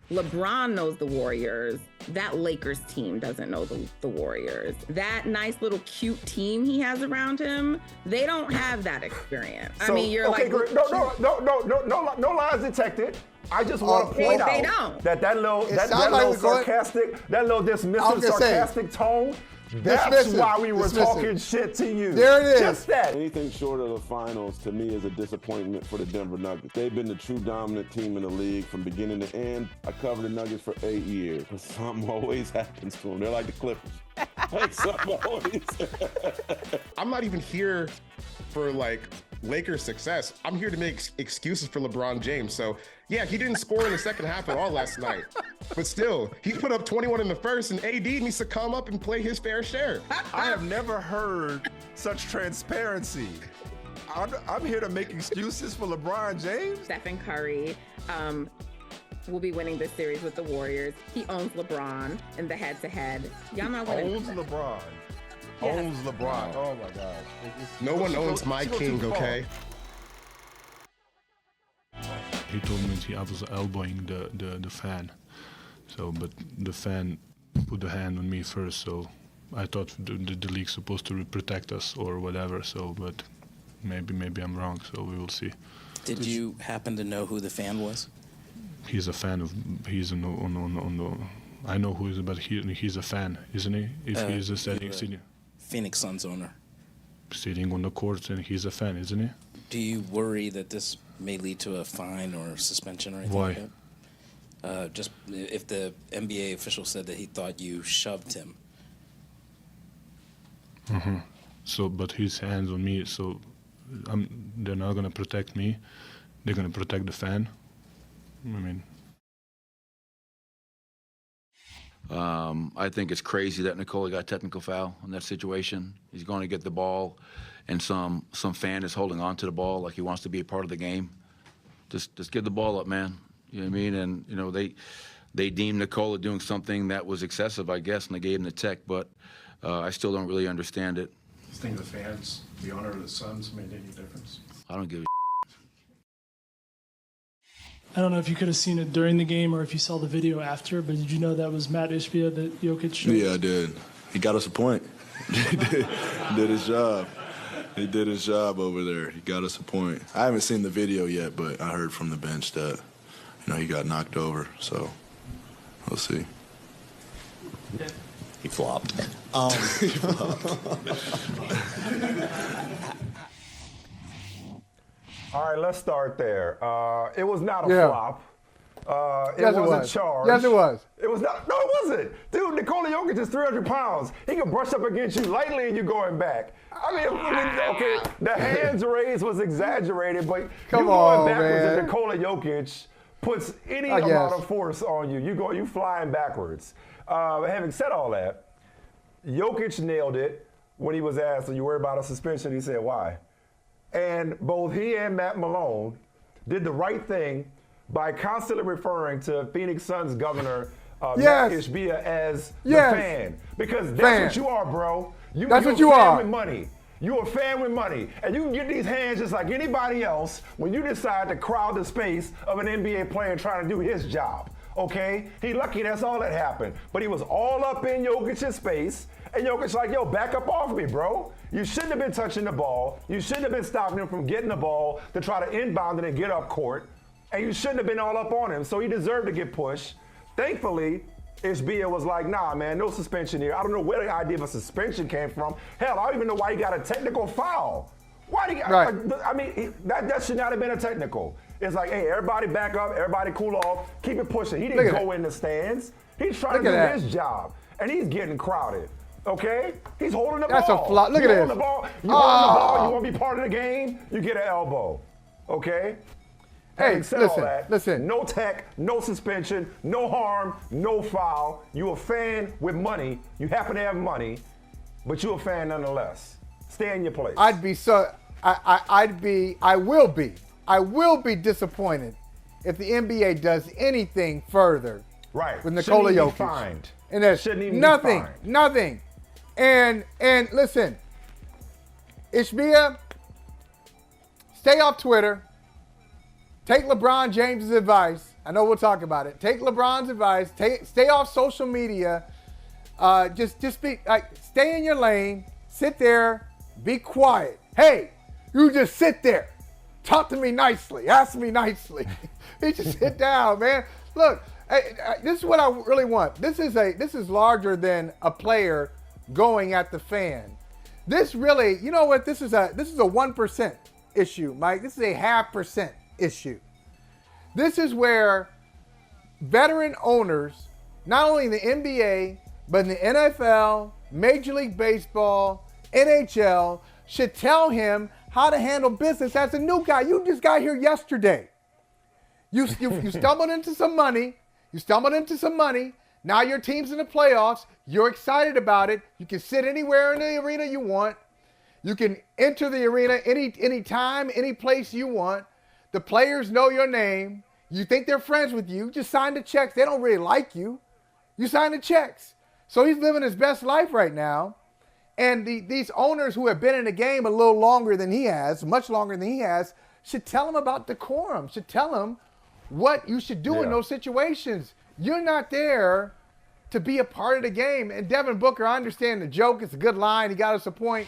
LeBron knows the Warriors. That Lakers team doesn't know the Warriors. That nice little cute team he has around him, they don't have that experience. So, I mean, you're okay, like... No lies detected. I just want to point out that little sarcastic, that little dismissive, sarcastic tone, that's why we were talking shit to you. There it is. Just that. Anything short of the finals, to me, is a disappointment for the Denver Nuggets. They've been the true dominant team in the league from beginning to end. I covered the Nuggets for 8 years, but something always happens to them. They're like the Clippers. Like something always. I'm not even here for like Lakers success. I'm here to make excuses for LeBron James. So yeah, he didn't score in the second half at all last night, but still, he put up 21 in the first, and AD needs to come up and play his fair share. I have never heard such transparency. I'm here to make excuses for LeBron James. Stephen Curry will be winning this series with the Warriors. He owns LeBron in the head-to-head. Y'all not winning. Owns LeBron. Yes. Owns LeBron. Oh my God. No one owns my king, okay? He told me I was elbowing the fan. So, but the fan put the hand on me first, so I thought the league's supposed to protect us or whatever, so, but maybe I'm wrong, so we will see. Did you happen to know who the fan was? He's a fan of, I know who he is, but he's a fan, isn't he? If he's sitting Phoenix Suns owner. Sitting on the courts, and he's a fan, isn't he? Do you worry that this may lead to a fine or suspension or anything? Why? Like that? Just if the NBA official said that he thought you shoved him. Mm-hmm. So, but his hands on me, so they're not going to protect me. They're going to protect the fan. I mean... I think it's crazy that Nikola got technical foul in that situation. He's going to get the ball, and some fan is holding on to the ball like he wants to be a part of the game. Just give the ball up, man. You know what I mean? And you know they deemed Nikola doing something that was excessive, I guess, and they gave him the tech. But I still don't really understand it. You think the fans, the owner of the Suns, made any difference? I don't give a I don't know if you could have seen it during the game or if you saw the video after, but did you know that was Matt Ishbia that Jokic showed? Yeah, I did. He got us a point. He did his job. He did his job over there. He got us a point. I haven't seen the video yet, but I heard from the bench that, he got knocked over. So we'll see. He flopped. He flopped. All right, let's start there. It was not a flop. It was a charge. Yes, it was. It was not. No, it wasn't. Dude, Nikola Jokic is 300 pounds. He can brush up against you lightly and you're going back. I mean, okay, the hands raised was exaggerated, but you going backwards and Nikola Jokic puts any amount of force on you. You flying backwards. Having said all that, Jokic nailed it when he was asked, are you worried about a suspension? He said, why? And both he and Matt Malone did the right thing by constantly referring to Phoenix Suns governor Matt Ishbia as the fan. Because that's what you are, bro. You're a fan with money. You're a fan with money. And you can get these hands just like anybody else when you decide to crowd the space of an NBA player trying to do his job. Okay? He lucky that's all that happened. But he was all up in Jokic's space. And Jokic's like, yo, back up off me, bro. You shouldn't have been touching the ball. You shouldn't have been stopping him from getting the ball to try to inbound it and get up court. And you shouldn't have been all up on him. So he deserved to get pushed. Thankfully, Ishbia was like, nah, man, no suspension here. I don't know where the idea of a suspension came from. Hell, I don't even know why he got a technical foul. Why did he, I mean, that should not have been a technical. It's like, hey, everybody back up, everybody cool off, keep it pushing. He didn't go in the stands. He's trying to do his job, and he's getting crowded. Okay? He's holding the ball. That's a flop. Look at this. You holding the ball, you want to be part of the game, you get an elbow. Okay? Hey, listen. No tech, no suspension, no harm, no foul. You a fan with money. You happen to have money, but you a fan nonetheless. Stay in your place. I will be disappointed if the NBA does anything further with Nikola Jokic. Fined. And there's nothing. And listen, Ishbia, stay off Twitter. Take LeBron James' advice I know we'll talk about it. Take LeBron's advice. Stay off social media. Just stay in your lane. Sit there. Be quiet. Hey, you just sit there. Talk to me nicely. Ask me nicely. You just sit down, man. Look, this is what I really want. This is larger than a player going at the fan. This really, you know what? This is a 1% issue, Mike. This is a 0.5% issue. This is where veteran owners, not only in the NBA, but in the NFL, Major League Baseball, NHL, should tell him how to handle business as a new guy. You just got here yesterday. You stumbled into some money. Now your team's in the playoffs. You're excited about it. You can sit anywhere in the arena you want. You can enter the arena any time, any place you want. The players know your name. You think they're friends with you. You just sign the checks. They don't really like you. You sign the checks. So he's living his best life right now. And these owners who have been in the game a little longer than he has, much longer than he has, should tell him about decorum, should tell him what you should do in those situations. You're not there to be a part of the game. And Devin Booker, I understand the joke. It's a good line. He got us a point.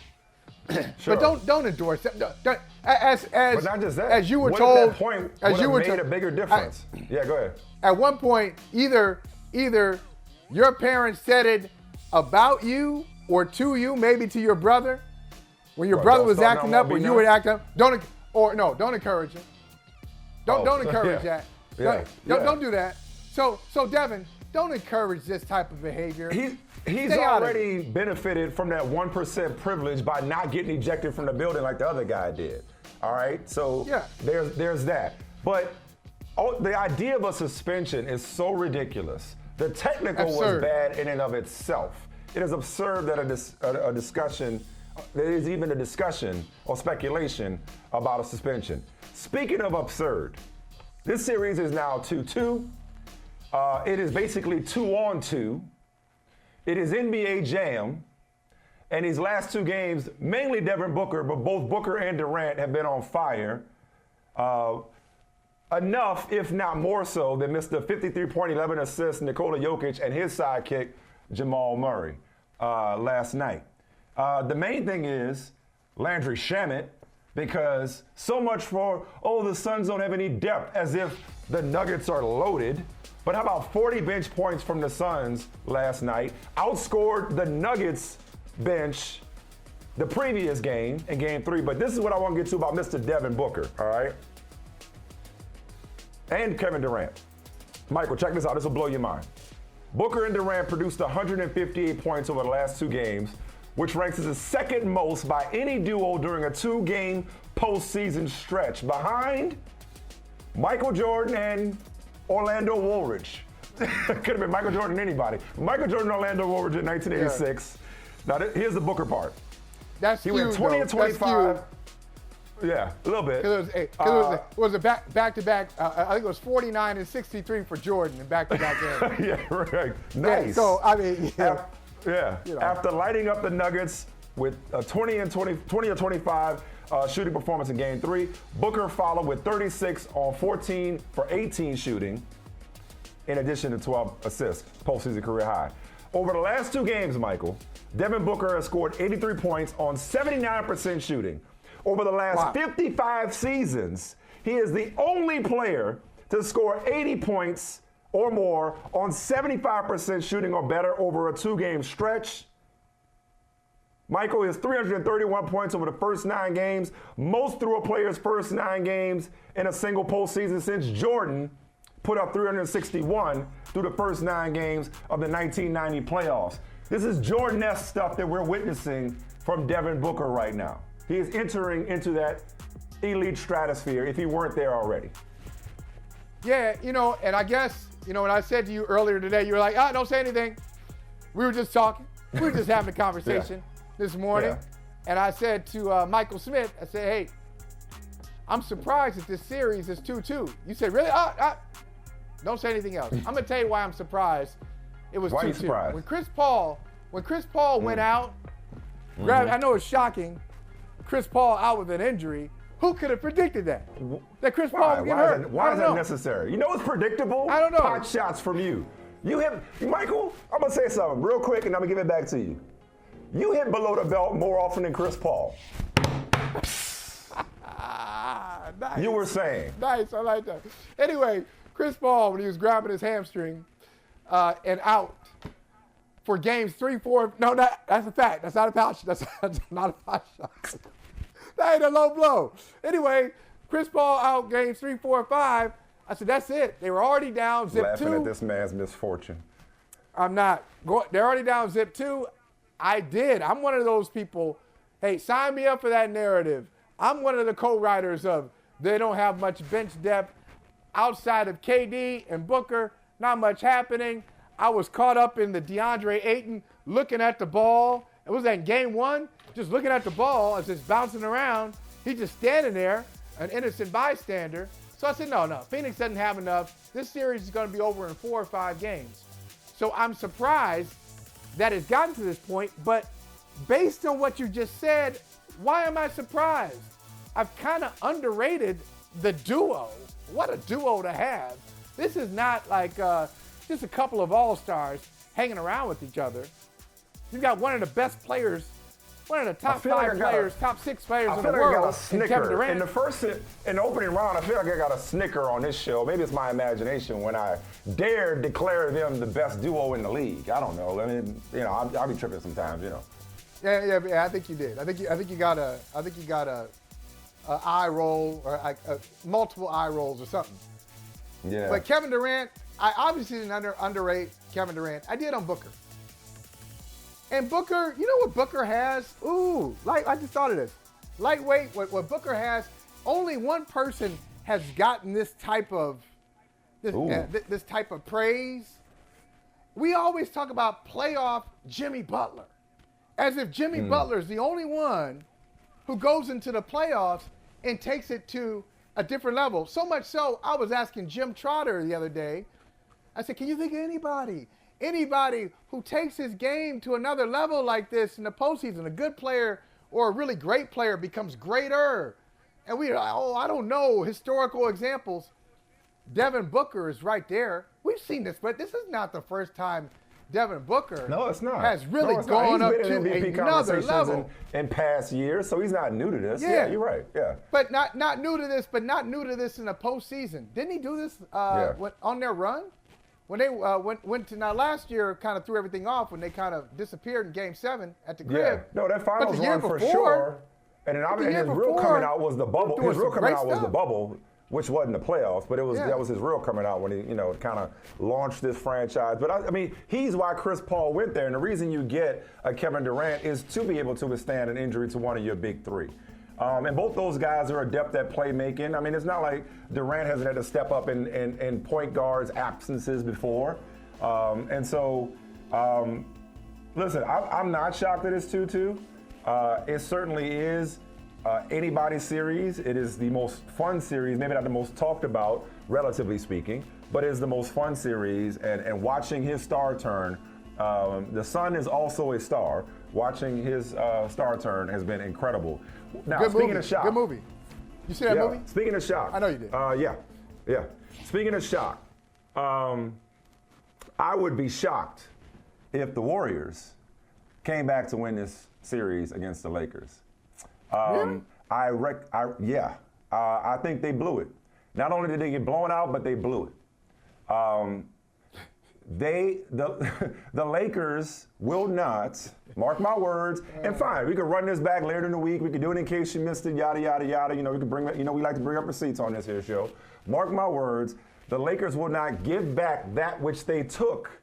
Sure. But don't endorse it. But not just that. As you were what told, at that point as you were made a bigger difference. Yeah, go ahead. At one point, either your parents said it about you or to you, maybe to your brother, when your brother was acting up, or you would act up. Don't encourage him. Don't encourage that. Don't do that. So Devin, don't encourage this type of behavior. He's already benefited from that 1% privilege by not getting ejected from the building like the other guy did. All right, so there's that. But the idea of a suspension is so ridiculous. The technical was bad in and of itself. It is absurd that a discussion, there is even a discussion or speculation about a suspension. Speaking of absurd, this series is now 2-2. It is basically 2-on-2. It is NBA Jam. And these last two games, mainly Devin Booker, but both Booker and Durant have been on fire. Enough, if not more so, than Mr. 53-point, 11 assists, Nikola Jokic, and his sidekick, Jamal Murray, last night. The main thing is Landry Shamet, because so much for, the Suns don't have any depth, as if the Nuggets are loaded. But how about 40 bench points from the Suns last night? Outscored the Nuggets bench the previous game in Game 3. But this is what I want to get to about Mr. Devin Booker, all right? And Kevin Durant. Michael, check this out. This will blow your mind. Booker and Durant produced 158 points over the last two games, which ranks as the second most by any duo during a two-game postseason stretch, behind Michael Jordan and Orlando Woolridge. Could have been Michael Jordan and anybody. Michael Jordan and Orlando Woolridge in 1986. Yeah. Now, here's the Booker part. He went 20 and 25. Yeah, a little bit. It was a back-to-back. I think it was 49 and 63 for Jordan in back-to-back games. Yeah, right. Nice. Yeah, so, I mean, After lighting up the Nuggets with a 20 or 25 shooting performance in Game 3, Booker followed with 36 on 14 for 18 shooting, in addition to 12 assists, postseason career high. Over the last two games, Michael, Devin Booker has scored 83 points on 79% shooting. Over the last 55 seasons, he is the only player to score 80 points or more on 75% shooting or better over a two-game stretch. Michael is 331 points over the first 9 games, most through a player's first 9 games in a single postseason since Jordan put up 361 through the first 9 games of the 1990 playoffs. This is Jordan-esque stuff that we're witnessing from Devin Booker right now. He is entering into that elite stratosphere if he weren't there already. Yeah, and I guess, when I said to you earlier today, you were like, don't say anything. We were just talking. We were just having a conversation this morning. And I said to Michael Smith, I said, hey, I'm surprised that this series is 2-2. You said, really? Don't say anything else. I'm going to tell you why I'm surprised it was 2-2. Why are you surprised? When Chris Paul went out, I know it's shocking, Chris Paul out with an injury, Who could have predicted that? That Chris Paul would get hurt? Why is that necessary? You know what's predictable? I don't know. Pot shots from you. You hit, Michael, I'm going to say something real quick and I'm going to give it back to you. You hit below the belt more often than Chris Paul. Nice. You were saying. Nice, I like that. Anyway, Chris Paul, when he was grabbing his hamstring and out for games 3, 4, no, that's a fact. That's not a foul shot. That's not a foul shot. That ain't a low blow. Anyway, Chris Paul out games 3, 4, 5. I said, that's it. They were already down zip 2. Laughing at this man's misfortune. I'm not. They're already down zip 2. I did. I'm one of those people, hey, sign me up for that narrative. I'm one of the co-writers of they don't have much bench depth. Outside of KD and Booker, not much happening. I was caught up in the DeAndre Ayton looking at the ball. It was in game 1, just looking at the ball as it's bouncing around. He's just standing there, an innocent bystander. So I said, no, Phoenix doesn't have enough. This series is going to be over in 4 or 5 games. So I'm surprised that it's gotten to this point, but based on what you just said, why am I surprised? I've kind of underrated the duo. What a duo to have. This is not like just a couple of all-stars hanging around with each other. You've got one of the best players, one of the top 5 players, top 6 players in the world, and Kevin Durant. In the opening round, I feel like I got a snicker on this show. Maybe it's my imagination when I dared declare them the best duo in the league. I don't know. I mean, I'll be tripping sometimes, Yeah, I think you did. I think you got a eye roll or multiple eye rolls or something. Yeah. But Kevin Durant, I obviously didn't underrate Kevin Durant. I did on Booker. And Booker, you know what Booker has? I just thought of this. Lightweight, what Booker has, only one person has gotten this type of praise. We always talk about playoff Jimmy Butler, as if Jimmy Butler is the only one who goes into the playoffs and takes it to a different level. So much so, I was asking Jim Trotter the other day, I said, can you think of anybody who takes his game to another level like this in the postseason? A good player or a really great player becomes greater. And we're like, I don't know, historical examples. Devin Booker is right there. We've seen this, but this is not the first time Devin Booker has really gone up to another level in past years, so he's not new to this. Yeah, you're right. Yeah, but not new to this. But not new to this in the postseason. Didn't he do this on their run when they went to last year? Kind of threw everything off when they kind of disappeared in Game 7 at the crib. Yeah, no, that finals run for sure. And then his real coming out was the bubble. His real coming out was the bubble, which wasn't the playoffs, but that was his real coming out when he, kind of launched this franchise. But I mean, he's why Chris Paul went there, and the reason you get a Kevin Durant is to be able to withstand an injury to one of your big 3. And both those guys are adept at playmaking. I mean, it's not like Durant hasn't had to step up in point guards' absences before. Listen, I'm not shocked that it's 2-2. It certainly is. Anybody's series. It is the most fun series, maybe not the most talked about, relatively speaking, but it's the most fun series. And watching his star turn, the Sun is also a star. Watching his star turn has been incredible. Now, speaking of shock. Good movie. You see that movie? Speaking of shock. I know you did. Yeah. Speaking of shock, I would be shocked if the Warriors came back to win this series against the Lakers. Really? I think they blew it. Not only did they get blown out, but they blew it. The Lakers will not, mark my words, and fine, we could run this back later in the week. We could do it in case you missed it, yada, yada, yada. We could bring, we like to bring up receipts on this here show. Mark my words, the Lakers will not give back that which they took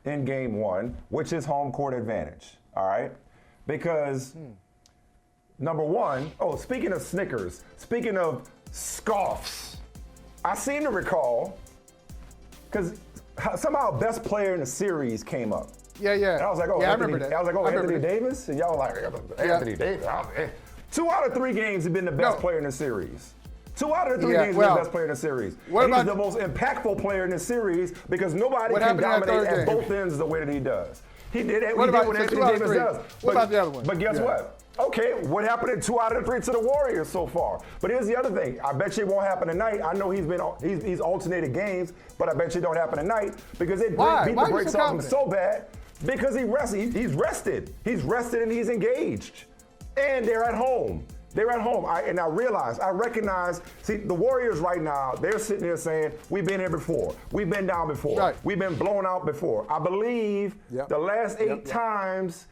in game 1, which is home court advantage, all right? Because number one, speaking of Snickers, speaking of scoffs, I seem to recall, because somehow best player in the series came up. Yeah. And I was like, I remember that. I was like, Anthony Davis? And y'all were like, Anthony Davis? 2 out of 3 games have been the best player in the series. 2 out of the 3 games have been the best player in the series. And he's the most impactful player in the series because nobody can dominate at both ends the way that he does. He did what Anthony Davis does. What about the other one? But guess what? Okay, what happened in 2 out of the 3 to the Warriors so far? But here's the other thing. I bet you it won't happen tonight. I know he's alternated games, but I bet you it don't happen tonight because they beat the brakes off him so bad because he's rested. He's rested and he's engaged. And they're at home. They're at home. I recognize, see, the Warriors right now, they're sitting there saying, we've been here before. We've been down before. Right. We've been blown out before. I believe the last 8 times,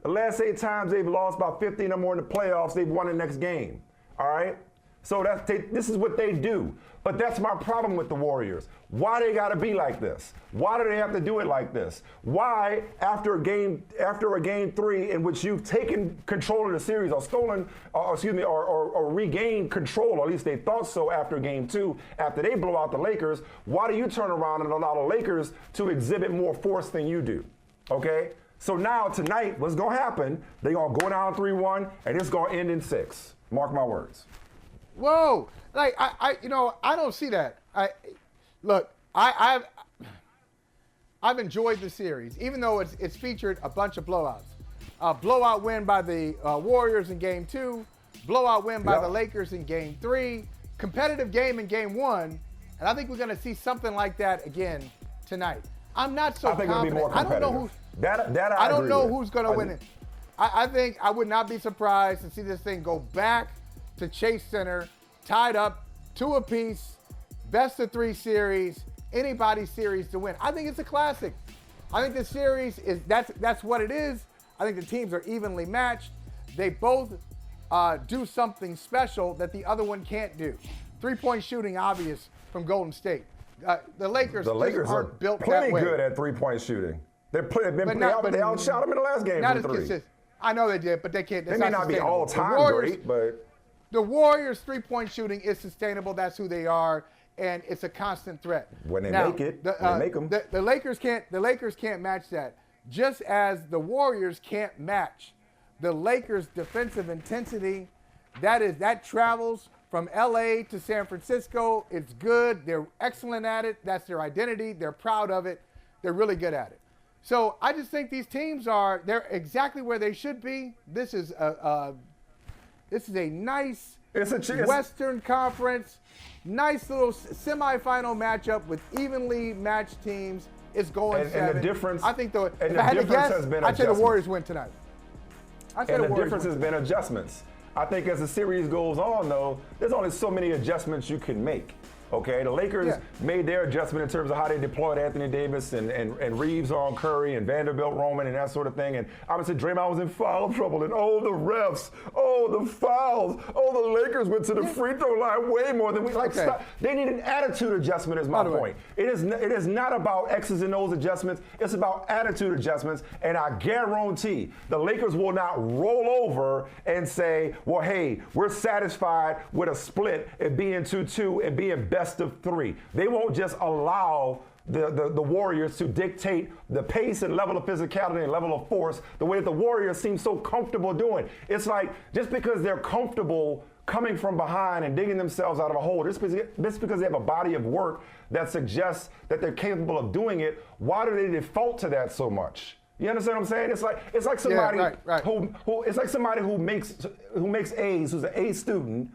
they've lost about 15 or more in the playoffs. They've won the next game. All right? So this is what they do. But that's my problem with the Warriors. Why they got to be like this? Why do they have to do it like this? Why, after a game 3 in which you've taken control of the series or regained control, or at least they thought so after game 2, after they blow out the Lakers, why do you turn around and allow the Lakers to exhibit more force than you do? Okay? So now, tonight, what's going to happen, they're going to go down 3-1, and it's going to end in 6. Mark my words. Whoa. Like, I don't see that. I've enjoyed the series, even though it's featured a bunch of blowouts. A blowout win by the Warriors in game 2, blowout win by the Lakers in game 3, competitive game in game 1, and I think we're going to see something like that again tonight. I'm not so confident. I think it'll be more competitive. I don't know who's going to win it. I think I would not be surprised to see this thing go back to Chase Center, tied up 2 apiece, best of 3 series, anybody's series to win. I think it's a classic. I think the series that's what it is. I think the teams are evenly matched. They both do something special that the other one can't do. 3-point shooting, obvious from Golden State. The Lakers aren't built that way. Plenty good at 3-point shooting. They outshot them in the last game from 3. Consistent. I know they did, but they can't. They may not be all-time great, but the Warriors' 3-point shooting is sustainable. That's who they are, and it's a constant threat. When they make it, they make them. The Lakers can't match that. Just as the Warriors can't match the Lakers' defensive intensity. That travels from LA to San Francisco. It's good. They're excellent at it. That's their identity. They're proud of it. They're really good at it. So I just think these teams they're exactly where they should be. This is a nice Western Conference, nice little semifinal matchup with evenly matched teams. It's going 7. And the difference, I think if I had to guess, I'd say the Warriors win tonight. The difference has been adjustments. I think as the series goes on, though, there's only so many adjustments you can make. Okay, the Lakers made their adjustment in terms of how they deployed Anthony Davis and Reeves on Curry and Vanderbilt Roman and that sort of thing. And obviously Draymond was in foul trouble. And the refs, the fouls, the Lakers went to the free throw line way more than we like. Stop. They need an attitude adjustment is my point. It is not about X's and O's adjustments. It's about attitude adjustments. And I guarantee the Lakers will not roll over and say, well, hey, we're satisfied with a split and being 2-2 and being best of 3. They won't just allow the Warriors to dictate the pace and level of physicality and level of force the way that the Warriors seem so comfortable doing. It's like just because they're comfortable coming from behind and digging themselves out of a hole, just because they have a body of work that suggests that they're capable of doing it, why do they default to that so much? You understand what I'm saying? It's like somebody who makes A's, who's an A student,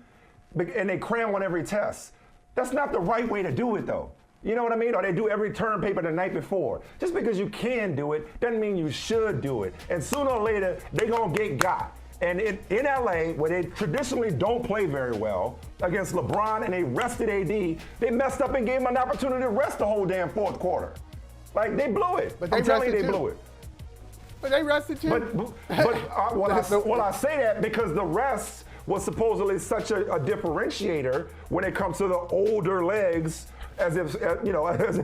and they cram on every test. That's not the right way to do it, though. You know what I mean? Or they do every term paper the night before. Just because you can do it doesn't mean you should do it. And sooner or later, they're going to get got. And in LA, where they traditionally don't play very well, against LeBron and they rested AD, they messed up and gave him an opportunity to rest the whole damn fourth quarter. Like, they blew it. But I'm telling you, they blew it. But they rested too. I say that because the rest was supposedly such a differentiator when it comes to the older legs, as if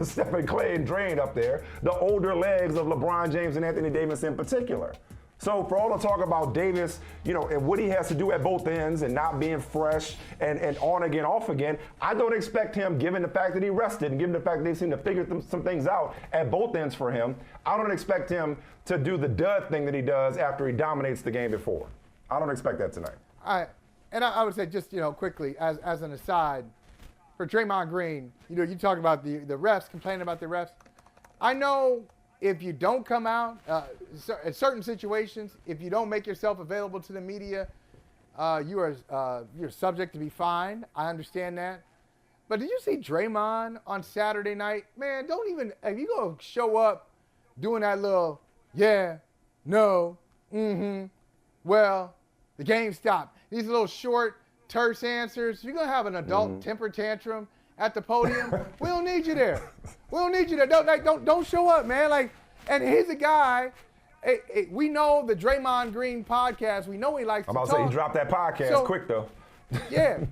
Stephen Clay and Drain up there, the older legs of LeBron James and Anthony Davis in particular. So for all the talk about Davis, and what he has to do at both ends and not being fresh and on again, off again, I don't expect him, given the fact that he rested and given the fact that they seem to figure some things out at both ends for him, I don't expect him to do the dud thing that he does after he dominates the game before. I don't expect that tonight. I would say just, quickly, as an aside, for Draymond Green, you talk about the refs, complaining about the refs. I know if you don't come out, in certain situations, if you don't make yourself available to the media, you're subject to be fined. I understand that. But did you see Draymond on Saturday night? Man, don't even, if you go show up doing that little, yeah, no, well, the game stopped. These little short, terse answers. You're going to have an adult temper tantrum at the podium. We don't need you there. We don't need you there. Don't show up, man. Like, and he's a guy. We know the Draymond Green podcast. We know he likes to talk. I'm about to say he dropped that podcast quick though. Yeah,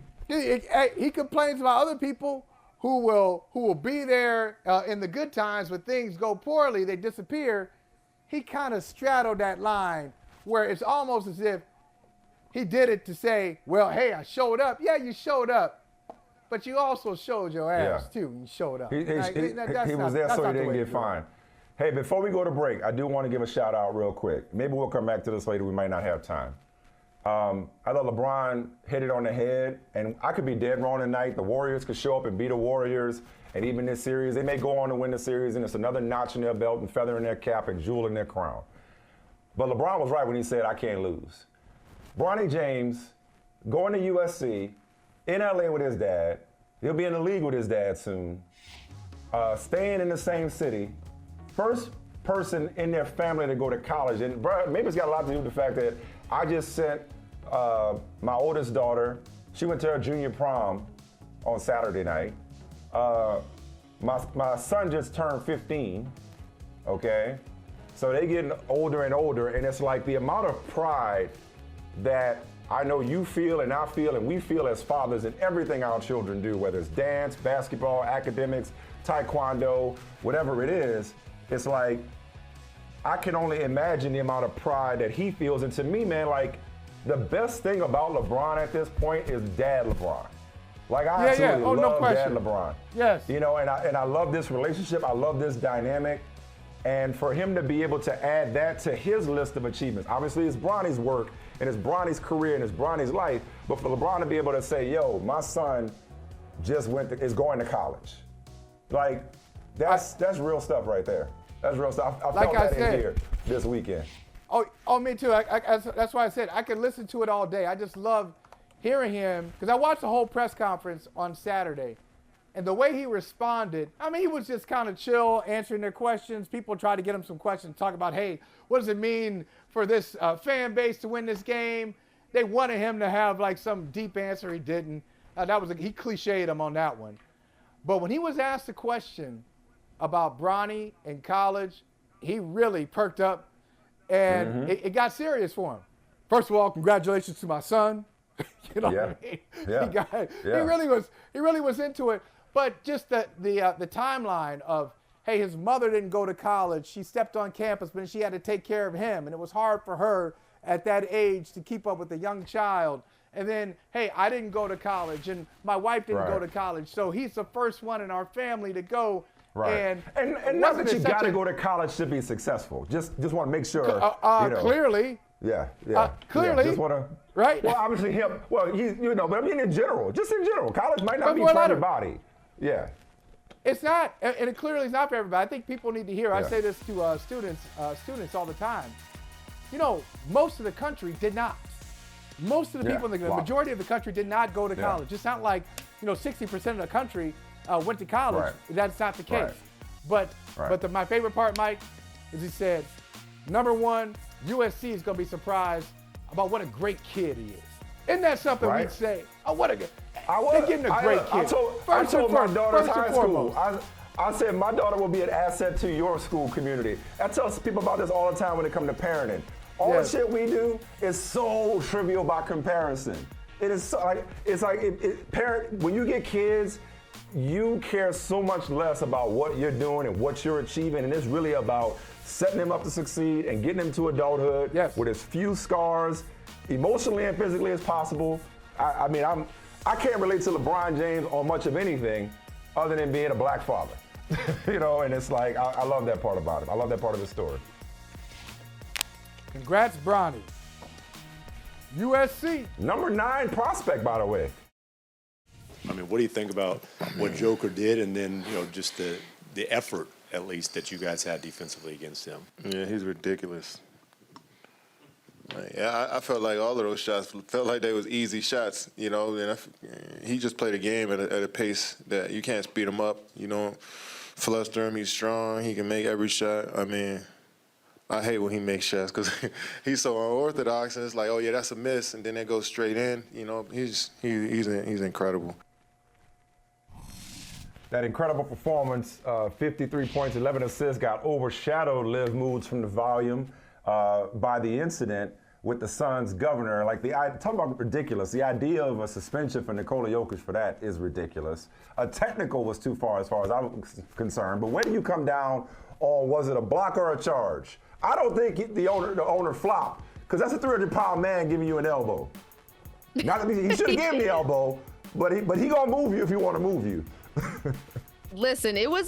he complains about other people who will be there in the good times, but things go poorly, they disappear. He kind of straddled that line where it's almost as if he did it to say, well, hey, I showed up. Yeah, you showed up. But you also showed your ass, too. You showed up. He was there so he didn't get fined. Hey, before we go to break, I do want to give a shout-out real quick. Maybe we'll come back to this later. We might not have time. I thought LeBron hit it on the head, and I could be dead wrong tonight. The Warriors could show up and beat the Warriors, and even this series, they may go on to win the series, and it's another notch in their belt and feather in their cap and jewel in their crown. But LeBron was right when he said, I can't lose. Bronny James going to USC, in LA with his dad. He'll be in the league with his dad soon. Staying in the same city. First person in their family to go to college. And maybe it's got a lot to do with the fact that I just sent my oldest daughter, she went to her junior prom on Saturday night. My son just turned 15, okay? So they getting older and older, and it's like the amount of pride that I know you feel and I feel and we feel as fathers in everything our children do, whether it's dance, basketball, academics, taekwondo, whatever it is, it's like, I can only imagine the amount of pride that he feels. And to me, man, like, the best thing about LeBron at this point is Dad LeBron. Like, I absolutely love Dad LeBron. Yes. You know, and I love this relationship. I love this dynamic. And for him to be able to add that to his list of achievements, obviously it's Bronny's work and it's Bronny's career and it's Bronny's life, but for LeBron to be able to say, yo, my son just is going to college. Like, that's real stuff right there. That's real stuff. I felt that in here this weekend. Oh, me too. That's why I said I could listen to it all day. I just love hearing him, because I watched the whole press conference on Saturday. And the way he responded, I mean, he was just kind of chill, answering their questions. People tried to get him some questions, talk about, hey, what does it mean for this fan base to win this game? They wanted him to have like some deep answer. He didn't. He cliched him on that one. But when he was asked a question about Bronny in college, he really perked up, and it got serious for him. First of all, congratulations to my son. You know what I mean? Yeah. He really was into it. But just the timeline of, hey, his mother didn't go to college. She stepped on campus, but she had to take care of him. And it was hard for her at that age to keep up with a young child. And then, hey, I didn't go to college, and my wife didn't go to college. So he's the first one in our family to go. Right. And not that you got to go to college to be successful. Just want to make sure. Clearly. Yeah. Clearly. Just want to. Right. Well, obviously him. Well, but I mean in general. Just in general. College might not be for everybody. Yeah. It's not, and it clearly is not for everybody. I think people need to hear. I say this to students all the time. You know, most of the country did not. Most of the people, the majority of the country did not go to college. It's not like, 60% of the country went to college. Right. That's not the case. But my favorite part, Mike, is he said, number one, USC is going to be surprised about what a great kid he is. Isn't that something we'd say? Oh, what a good. They're getting a great kid. I told my daughter's high school. I said my daughter will be an asset to your school community. I tell people about this all the time when it comes to parenting. All the shit we do is so trivial by comparison. It is so, when you get kids, you care so much less about what you're doing and what you're achieving, and it's really about setting them up to succeed and getting them to adulthood with as few scars, emotionally and physically as possible. I can't relate to LeBron James on much of anything other than being a black father. And it's like, I love that part about him. I love that part of his story. Congrats, Bronny. USC. Number 9 prospect, by the way. I mean, what do you think about what Joker did, and then just the effort at least, that you guys had defensively against him. Yeah, he's ridiculous. I felt like all of those shots felt like they was easy shots, you know. And he just played a game at a pace that you can't speed him up. You don't fluster him. He's strong. He can make every shot. I mean, I hate when he makes shots because he's so unorthodox, and it's like, oh yeah, that's a miss, and then it goes straight in. You know, he's incredible. That incredible performance, 53 points, 11 assists, got overshadowed, Liv Moods, from the volume by the incident with the Suns' governor. Like, talk about ridiculous. The idea of a suspension for Nikola Jokic for that is ridiculous. A technical was too far as I was concerned. But where do you come down on, was it a block or a charge? I don't think the owner flopped, because that's a 300-pound man giving you an elbow. Not that he should have given the elbow, but he gonna move you if he want to move you. Listen, it was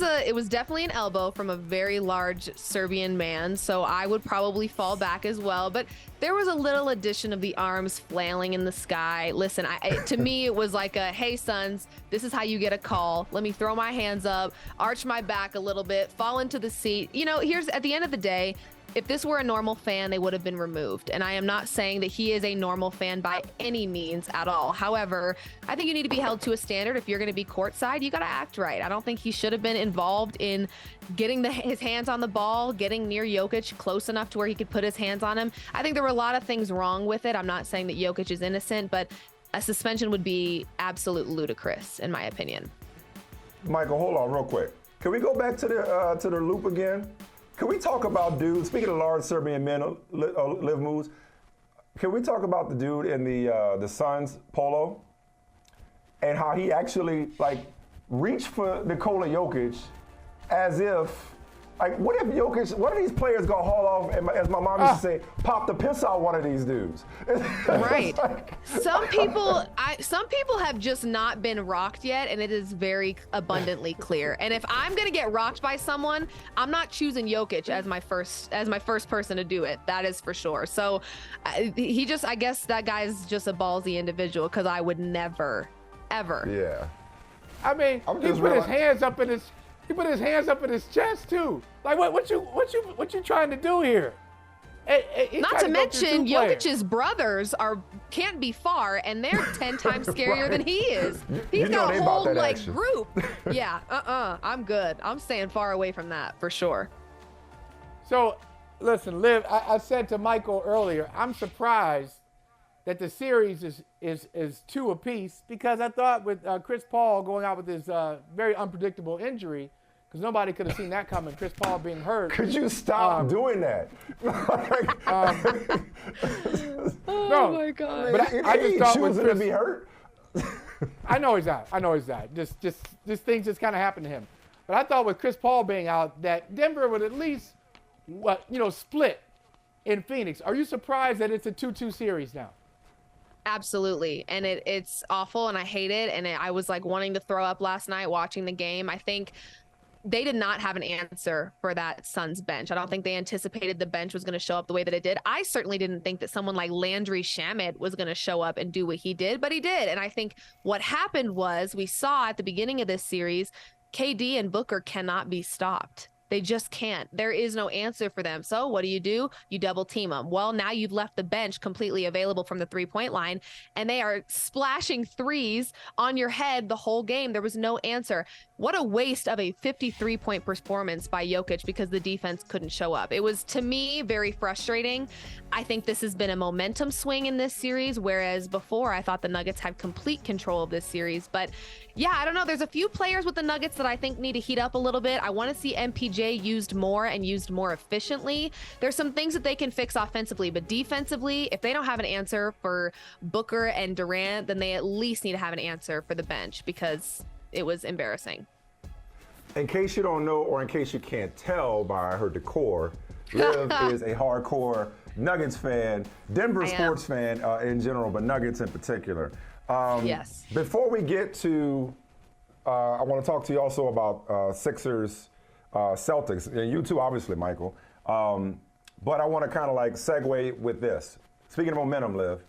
definitely an elbow from a very large Serbian man, so I would probably fall back as well. But there was a little addition of the arms flailing in the sky. Listen, to me, it was like a, hey, Suns, this is how you get a call. Let me throw my hands up, arch my back a little bit, fall into the seat. You know, here's, at the end of the day, if this were a normal fan, they would have been removed. And I am not saying that he is a normal fan by any means at all. However, I think you need to be held to a standard. If you're going to be courtside, you got to act right. I don't think he should have been involved in getting his hands on the ball, getting near Jokic close enough to where he could put his hands on him. I think there were a lot of things wrong with it. I'm not saying that Jokic is innocent, but a suspension would be absolute ludicrous, in my opinion. Michael, hold on real quick. Can we go back to the loop again? Can we talk about dudes, speaking of large Serbian men, Liv Moods, can we talk about the dude in the Suns polo and how he actually, like, reached for Nikola Jokic as if, like, what if these players go haul off, and as my mom used to say, pop the piss out one of these dudes? Right. Some people have just not been rocked yet, and it is very abundantly clear. And if I'm gonna get rocked by someone, I'm not choosing Jokic as my first person to do it. That is for sure. So I guess that guy's just a ballsy individual, because I would never, ever. Yeah. I mean, he put his hands up in his chest too. Like, what you trying to do here? Not to mention, Jokic's brothers can't be far, and they're 10 times scarier Right. than he is. He's got a whole group. Yeah, I'm good. I'm staying far away from that for sure. So, listen, Liv, I said to Michael earlier, I'm surprised that the series is 2 apiece, because I thought with Chris Paul going out with his very unpredictable injury, because nobody could have seen that coming, Chris Paul being hurt. Could you stop doing that? Oh my God. But I just thought with Chris, to be hurt. I know he's not. Just things just kind of happened to him. But I thought with Chris Paul being out, that Denver would at least, split in Phoenix. Are you surprised that it's a 2-2 series now? Absolutely. And it's awful, and I hate it. And I was like wanting to throw up last night watching the game. I think they did not have an answer for that Suns bench. I don't think they anticipated the bench was going to show up the way that it did. I certainly didn't think that someone like Landry Shamet was going to show up and do what he did, but he did. And I think what happened was, we saw at the beginning of this series, KD and Booker cannot be stopped. They just can't. There is no answer for them. So what do? You double team them. Well, now you've left the bench completely available from the 3-point line, and they are splashing threes on your head the whole game. There was no answer. What a waste of a 53-point performance by Jokic, because the defense couldn't show up. It was, to me, very frustrating. I think this has been a momentum swing in this series, whereas before I thought the Nuggets had complete control of this series. But yeah, I don't know. There's a few players with the Nuggets that I think need to heat up a little bit. I want to see MPJ used more and used more efficiently. There's some things that they can fix offensively, but defensively, if they don't have an answer for Booker and Durant, then they at least need to have an answer for the bench, because it was embarrassing. In case you don't know, or in case you can't tell by her decor, Liv is a hardcore Nuggets fan, Denver sports fan in general, but Nuggets in particular. Yes. Before we get to, I want to talk to you also about Sixers, Celtics, and you too, obviously, Michael. But I want to kind of like segue with this. Speaking of momentum, Liv,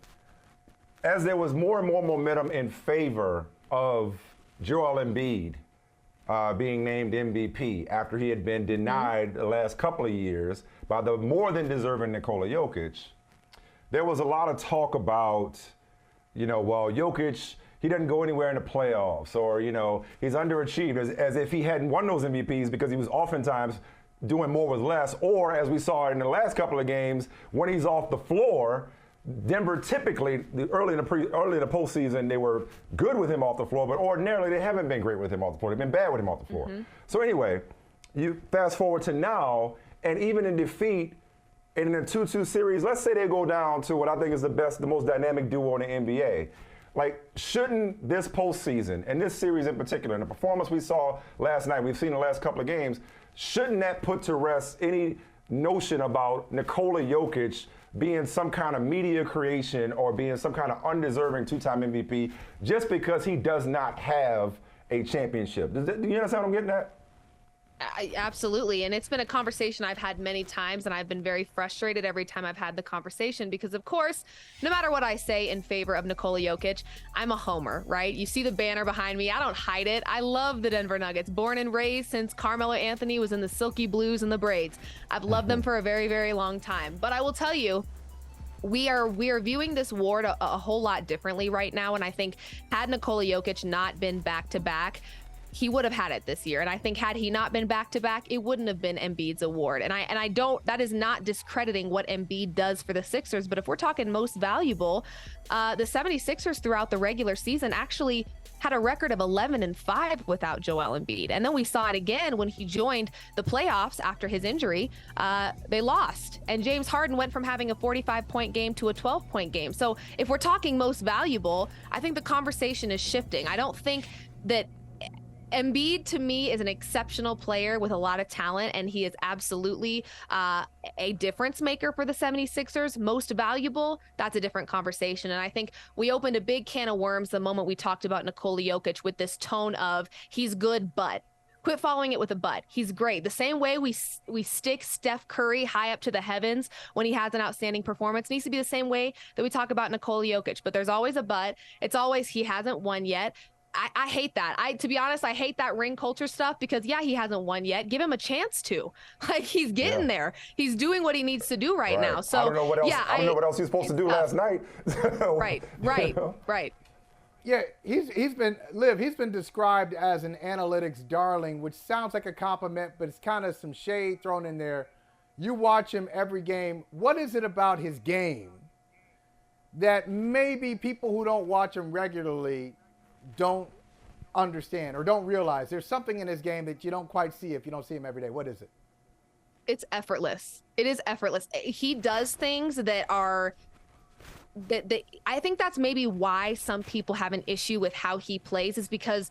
as there was more and more momentum in favor of Joel Embiid being named MVP after he had been denied the last couple of years by the more than deserving Nikola Jokic, there was a lot of talk about, well, Jokic, he doesn't go anywhere in the playoffs, or, he's underachieved, as if he hadn't won those MVPs because he was oftentimes doing more with less, or as we saw in the last couple of games, when he's off the floor, Denver typically, early in the postseason, they were good with him off the floor, but ordinarily they haven't been great with him off the floor. They've been bad with him off the floor. So anyway, you fast forward to now, and even in defeat in a 2-2 series, let's say they go down to what I think is the most dynamic duo in the NBA. Like, shouldn't this postseason, and this series in particular, and the performance we saw last night, we've seen the last couple of games, shouldn't that put to rest any notion about Nikola Jokic being some kind of media creation or being some kind of undeserving two-time MVP just because he does not have a championship? Do you understand what I'm getting at? Absolutely. And it's been a conversation I've had many times, and I've been very frustrated every time I've had the conversation because, of course, no matter what I say in favor of Nikola Jokic, I'm a homer, right? You see the banner behind me. I don't hide it. I love the Denver Nuggets. Born and raised since Carmelo Anthony was in the silky blues and the braids. I've loved them for a very, very long time. But I will tell you, we are viewing this award a whole lot differently right now. And I think had Nikola Jokic not been back-to-back, he would have had it this year. And I think had he not been back-to-back, it wouldn't have been Embiid's award. And I don't, that is not discrediting what Embiid does for the Sixers. But if we're talking most valuable, the 76ers throughout the regular season actually had a record of 11-5 without Joel Embiid. And then we saw it again when he joined the playoffs after his injury. They lost. And James Harden went from having a 45-point game to a 12-point game. So if we're talking most valuable, I think the conversation is shifting. I don't think that Embiid, to me, is an exceptional player with a lot of talent, and he is absolutely a difference maker for the 76ers. Most valuable, that's a different conversation. And I think we opened a big can of worms the moment we talked about Nikola Jokic with this tone of he's good, but. Quit following it with a but. He's great. The same way we stick Steph Curry high up to the heavens when he has an outstanding performance needs to be the same way that we talk about Nikola Jokic. But there's always a but. It's always he hasn't won yet. I hate that. To be honest, I hate that ring culture stuff because, yeah, he hasn't won yet. Give him a chance to. Like, he's getting there. He's doing what he needs to do right now. So I don't know what else. I don't know what else he was supposed to do last night. Right. Yeah, he's been described as an analytics darling, which sounds like a compliment, but it's kind of some shade thrown in there. You watch him every game. What is it about his game that maybe people who don't watch him regularly don't understand or don't realize? There's something in his game that you don't quite see if you don't see him every day. What is it? It's effortless. It is effortless. He does things that are that I think that's maybe why some people have an issue with how he plays, is because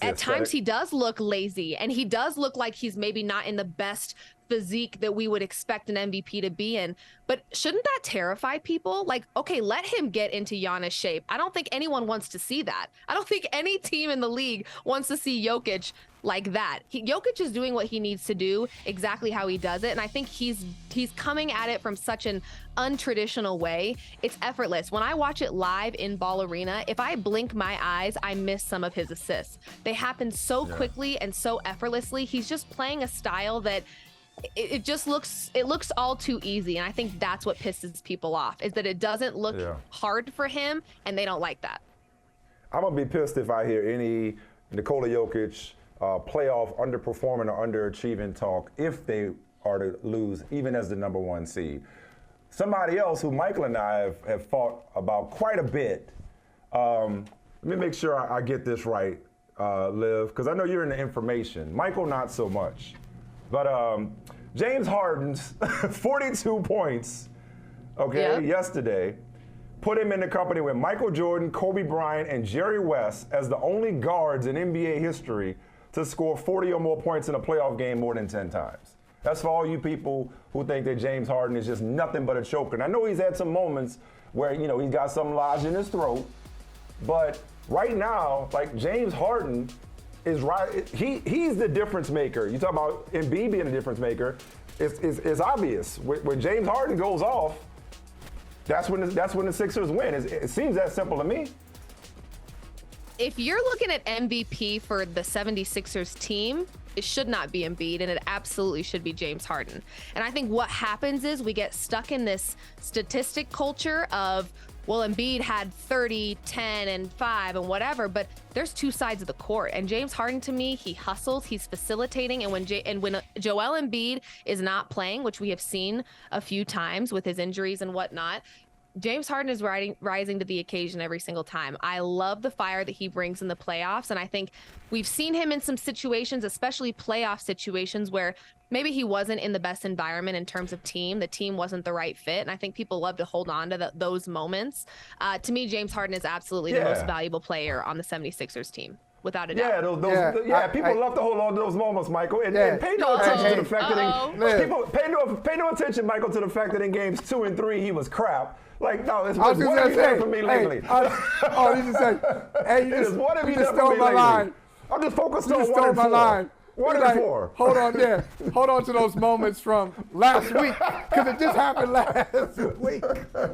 at times he does look lazy and he does look like he's maybe not in the best physique that we would expect an MVP to be in. But shouldn't that terrify people? Like, okay, let him get into Giannis shape. I don't think anyone wants to see that. I don't think any team in the league wants to see Jokic like that. Jokic is doing what he needs to do exactly how he does it. And I think he's coming at it from such an untraditional way. It's effortless. When I watch it live in Ball Arena, if I blink my eyes, I miss some of his assists. They happen so quickly and so effortlessly. He's just playing a style that it looks all too easy. And I think that's what pisses people off, is that it doesn't look hard for him, and they don't like that. I'm going to be pissed if I hear any Nikola Jokic playoff underperforming or underachieving talk if they are to lose, even as the number one seed. Somebody else who Michael and I have fought about quite a bit. Let me make sure I get this right, Liv, because I know you're in the information. Michael, not so much. But James Harden's 42 points, yesterday, put him in the company with Michael Jordan, Kobe Bryant, and Jerry West as the only guards in NBA history to score 40 or more points in a playoff game more than 10 times. That's for all you people who think that James Harden is just nothing but a choker. And I know he's had some moments where, he's got some lodged in his throat, but right now, like, James Harden is right. He's the difference maker. You talk about Embiid being a difference maker. It's obvious. When James Harden goes off, that's when the Sixers win. It seems that simple to me. if you're looking at MVP for the 76ers team, it should not be Embiid, and it absolutely should be James Harden. And I think what happens is we get stuck in this statistic culture of, well, Embiid had 30, 10, and 5 and whatever, but there's two sides of the court. And James Harden, to me, he hustles, he's facilitating, and when Joel Embiid is not playing, which we have seen a few times with his injuries and whatnot, James Harden is rising to the occasion every single time. I love the fire that he brings in the playoffs, and I think we've seen him in some situations, especially playoff situations, where maybe he wasn't in the best environment in terms of team. The team wasn't the right fit, and I think people love to hold on to those moments. To me, James Harden is absolutely the most valuable player on the 76ers team. Without a doubt. People love to hold on to those moments, Michael. And pay no attention to the fact that pay no attention, Michael, to the fact that in games 2 and 3 he was crap. Like, no, it's what have you done for me lately? What have you done for me lately? I'm just focused on 1 and 4. 1 and 4. Hold on there. Hold on to those moments from last week, because it just happened last week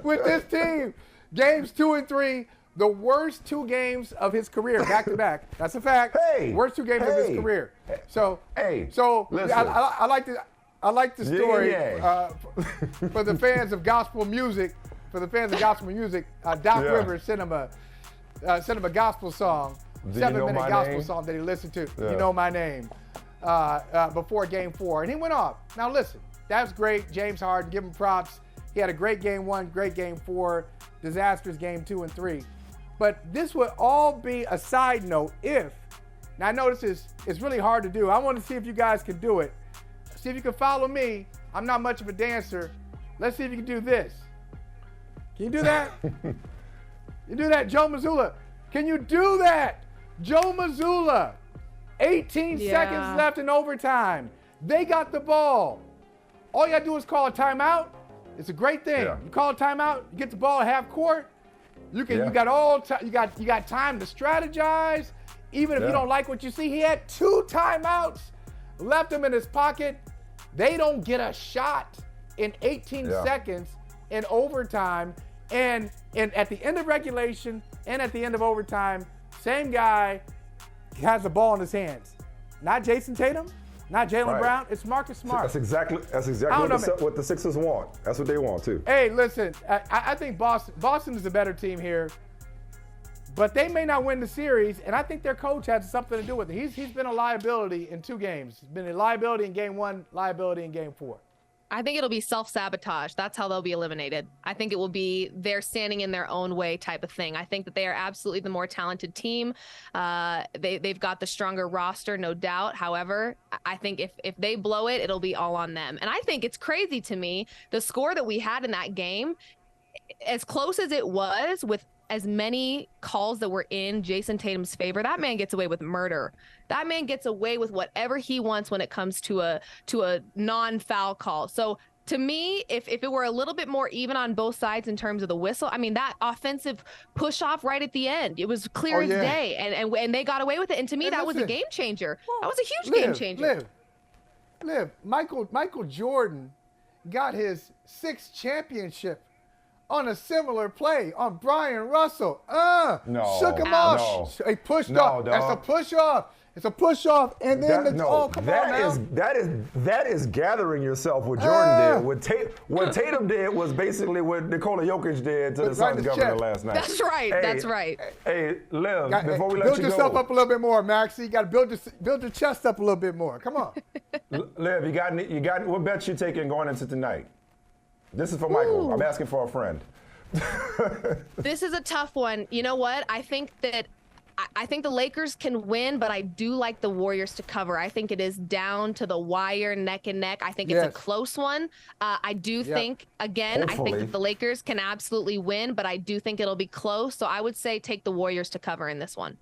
with this team. Games 2 and 3. The worst 2 games of his career, back to back. That's a fact. Worst 2 games of his career. So I like the story for the fans of gospel music. For the fans of gospel music, Doc Rivers sent him a gospel song, 7-minute gospel song that he listened to. You Know My Name, before Game 4, and he went off. Now listen, that's great. James Harden, give him props. He had a great Game 1, great Game 4, disastrous Game 2 and 3. But this would all be a side note if, now I know this is really hard to do. I want to see if you guys can do it. See if you can follow me. I'm not much of a dancer. Let's see if you can do this. Can you do that? You do that, Joe Mazzulla. Can you do that? Joe Mazzulla. 18 seconds left in overtime. They got the ball. All you got to do is call a timeout. It's a great thing. You call a timeout, you get the ball at half court. You got time to strategize. Even if you don't like what you see, he had 2 timeouts, left them in his pocket. They don't get a shot in 18 seconds in overtime. And at the end of regulation and at the end of overtime, same guy has the ball in his hands. Not Jason Tatum, not Jaylen Brown. It's Marcus Smart. That's exactly what the Sixers want. That's what they want too. Hey, listen, I think Boston is a better team here, but they may not win the series, and I think their coach has something to do with it. He's been a liability in 2 games. He's been a liability in Game 1, liability in Game 4. I think it'll be self-sabotage. That's how they'll be eliminated. I think it will be they're standing in their own way type of thing. I think that they are absolutely the more talented team. They've got the stronger roster, no doubt. However, I think if they blow it, it'll be all on them. And I think it's crazy to me, the score that we had in that game, as close as it was with as many calls that were in Jason Tatum's favor, that man gets away with murder. That man gets away with whatever he wants when it comes to a non-foul call. So to me, if it were a little bit more even on both sides in terms of the whistle, I mean, that offensive push-off right at the end, it was clear as day, and they got away with it. And to me, that was a game changer. That was a huge game changer. Liv, Michael Jordan got his 6th championship on a similar play on Brian Russell. Shook him off. He pushed off. That's a push off. It's a push off, and then that is gathering yourself. What Jordan did, what Tatum did was basically what Nikola Jokic did to the Suns governor last night. That's right. That's right. Hey, Liv, before we let you go, build yourself up a little bit more, Max. You got to build your chest up a little bit more. Come on. Liv, you got what bets you taking going into tonight? This is for Michael. I'm asking for a friend. This is a tough one. You know what? I think the Lakers can win, but I do like the Warriors to cover. I think it is down to the wire, neck and neck. I think it's a close one. I do think, again, I think that the Lakers can absolutely win, but I do think it'll be close. So I would say take the Warriors to cover in this one.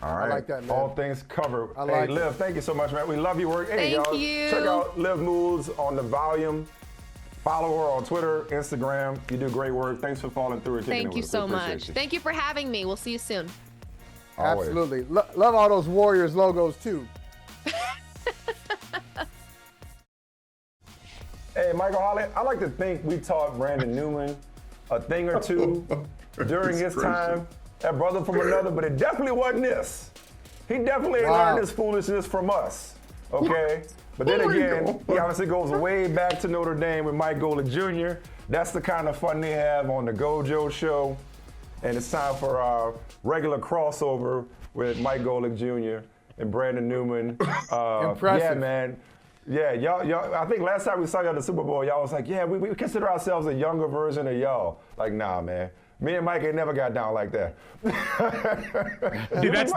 All right. I like that, Liv. All things covered. Hey, Liv, thank you so much, man. We love your work. Hey, thank y'all, you. Check out Liv Moods on the volume. Follow her on Twitter, Instagram. You do great work. Thanks for following through. Thank you so much. Thank you for having me. We'll see you soon. Always. Absolutely. Love all those Warriors logos, too. Hey, Michael Holley, I like to think we taught Brandon Newman a thing or two during his time that brother from another, but it definitely wasn't this. He definitely ain't learned this foolishness from us, okay? But then again, he obviously goes way back to Notre Dame with Mike Golic Jr. That's the kind of fun they have on the Gojo show. And it's time for our regular crossover with Mike Golic Jr. and Brandon Newman. Impressive. Yeah, man. Yeah, y'all. I think last time we saw y'all at the Super Bowl, y'all was like, yeah, we consider ourselves a younger version of y'all. Like, nah, man. Me and Mike ain't never got down like that. See, that's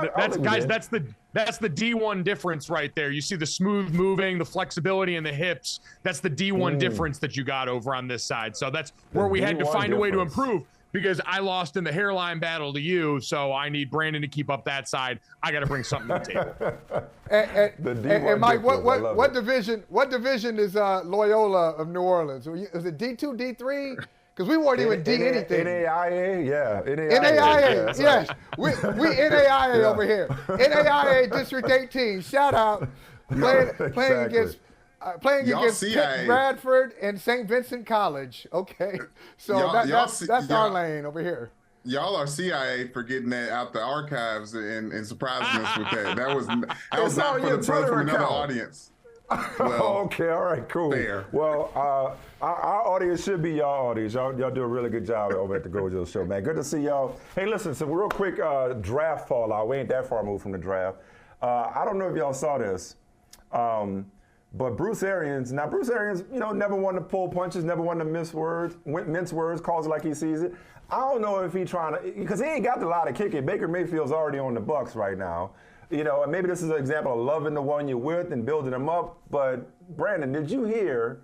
the D1 difference right there. You see the smooth moving, the flexibility in the hips. That's the D1 difference that you got over on this side. So that's where we had to find a way to improve, because I lost in the hairline battle to you. So I need Brandon to keep up that side. I got to bring something to the table. And Mike, what division is Loyola of New Orleans? Is it D2, D3? Because we weren't even D anything. NAIA, yeah. NAIA, yes. We NAIA over here. NAIA District 18. Shout out. Playing against Pitt, Bradford, and St. Vincent College. Okay, so that's our lane over here. Y'all are CIA for getting that out the archives and surprising us with that. That was not for the pro from another audience. Well, okay, all right, cool. Fair. Well, our audience should be y'all audience. Y'all do a really good job over at the Gojo Show, man. Good to see y'all. Hey, listen, so real quick draft fallout. We ain't that far removed from the draft. I don't know if y'all saw this, but Bruce Arians, never wanted to pull punches, never wanted to mince words, calls it like he sees it. I don't know if he's trying to, because he ain't got a lot of kicking. Baker Mayfield's already on the Bucs right now. And maybe this is an example of loving the one you're with and building them up. But, Brandon, did you hear